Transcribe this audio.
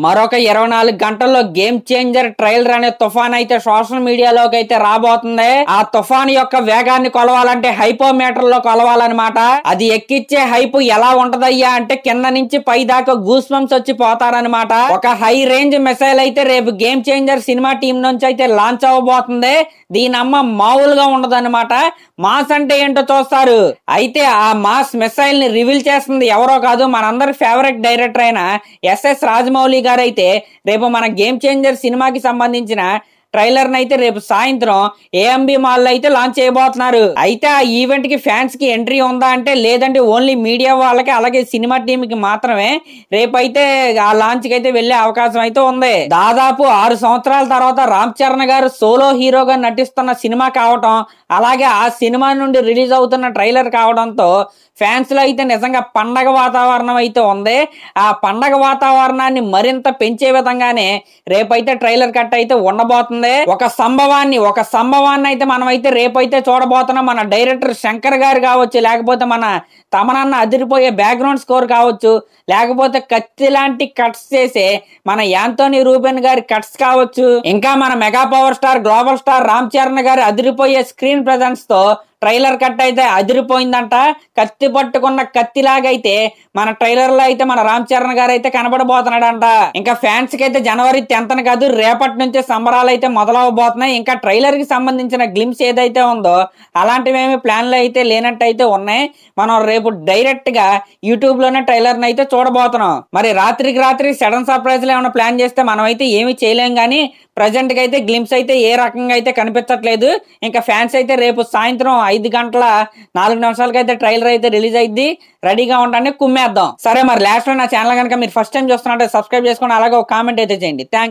మరొక 24 గంటల్లో game changer trailer అనే తుఫాన్ అయితే సోషల్ మీడియాలోకి అయితే రాబోతుంది. ఆ తుఫాన్ యొక్క వేగాన్ని కొలవాలంటే హైపోమీటర్ లో కొలవాలన్నమాట. అది ఎక్కిచ్చే హైప్ ఎలా ఉంటదయ్యా అంటే కింద నుంచి పై దాకా గూస్ బంప్స్ వచ్చి పోతారనమాట. ఒక హై రేంజ్ మిసైల్ అయితే రేపు గేమ్ చేంజర్ సినిమా టీం నుంచి అయితే లాంచ్ అవ్వబోతుంది. దీని అమ్మ మామూలుగా ఉండదన్నమాట. మాస్ అంటే ఏంటో చూస్తారు. అయితే ఆ మాస్ మిసైల్ ని రివీల్ చేస్తుంది ఎవరో కాదు, మనందరి ఫేవరెట్ డైరెక్టర్ అయిన ఎస్ఎస్ రాజమౌళి గారు అయితే రేపు మన గేమ్ చేంజర్ సినిమాకి సంబంధించిన ట్రైలర్ అయితే రేపు సాయంత్రం ఏఎంబి మాల్ లో అయితే లాంచ్ చేయబోతున్నారు. అయితే ఆ ఈవెంట్ కి ఫ్యాన్స్ కి ఎంట్రీ ఉందా అంటే లేదంటే ఓన్లీ మీడియా వాళ్ళకి అలాగే సినిమా టీమ్ కి మాత్రమే రేపైతే ఆ లాంచ్ కి అయితే వెళ్లే అవకాశం అయితే ఉంది. దాదాపు 6 సంవత్సరాల తర్వాత రామ్ చరణ్ గారు సోలో హీరోగా నటిస్తున్న సినిమా కావటం, అలాగే ఆ సినిమా నుండి రిలీజ్ అవుతున్న ట్రైలర్ కావడంతో ఫ్యాన్స్ లో అయితే నిజంగా పండగ వాతావరణం అయితే ఉంది. ఆ పండగ వాతావరణాన్ని మరింత పెంచే విధంగానే రేపైతే ట్రైలర్ కట్ అయితే ఉండబోతుంది. ఒక సంభవాన్ని అయితే మనం అయితే రేపైతే చూడబోతున్నాం. మన డైరెక్టర్ శంకర్ గారు కావచ్చు, లేకపోతే మన తమనన్న అదిరిపోయే బ్యాక్గ్రౌండ్ స్కోర్ కావచ్చు, లేకపోతే కత్తి లాంటి కట్స్ చేసే మన యాంటోనీ రూబెన్ గారి కట్స్ కావచ్చు, ఇంకా మన mega power star global star Ram Charan గారి అదిరిపోయే స్క్రీన్ ప్రెజెన్స్ తో ట్రైలర్ కట్ అయితే అదిరిపోయిందంట. కత్తి పట్టుకున్న కత్తిలాగైతే మన ట్రైలర్ లో అయితే మన రామ్ చరణ్ గారు అయితే కనబడబోతున్నాడంట. ఇంకా ఫ్యాన్స్ కి అయితే జనవరి 10th కాదు రేపటి నుంచే సంబరాలు అయితే మొదలవబోతున్నాయి. ఇంకా ట్రైలర్ కి సంబంధించిన గ్లిమ్స్ ఏదైతే ఉందో అలాంటివేమి ప్లాన్లు అయితే లేనట్టయితే ఉన్నాయి. మనం రేపు డైరెక్ట్ గా యూట్యూబ్ లోనే ట్రైలర్ అయితే చూడబోతున్నాం. మరి రాత్రికి రాత్రి సడన్ సర్ప్రైజ్ లో ఏమైనా ప్లాన్ చేస్తే మనం అయితే ఏమి చేయలేం గానీ ప్రజెంట్ గా అయితే గ్లిమ్స్ అయితే ఏ రకంగా అయితే కనిపించట్లేదు. ఇంకా ఫ్యాన్స్ అయితే రేపు సాయంత్రం 5:04 అయితే ట్రైలర్ అయితే రిలీజ్ అయింది. రెడీగా ఉండండి, కుమ్మేద్దాం. సరే మరి లాస్ట్ లో నా ఛానల్ కనుక మీరు ఫస్ట్ టైం చూస్తున్నట్టే సబ్స్క్రైబ్ చేసుకోండి, అలాగే ఒక కామెంట్ అయితే చేయండి. థ్యాంక్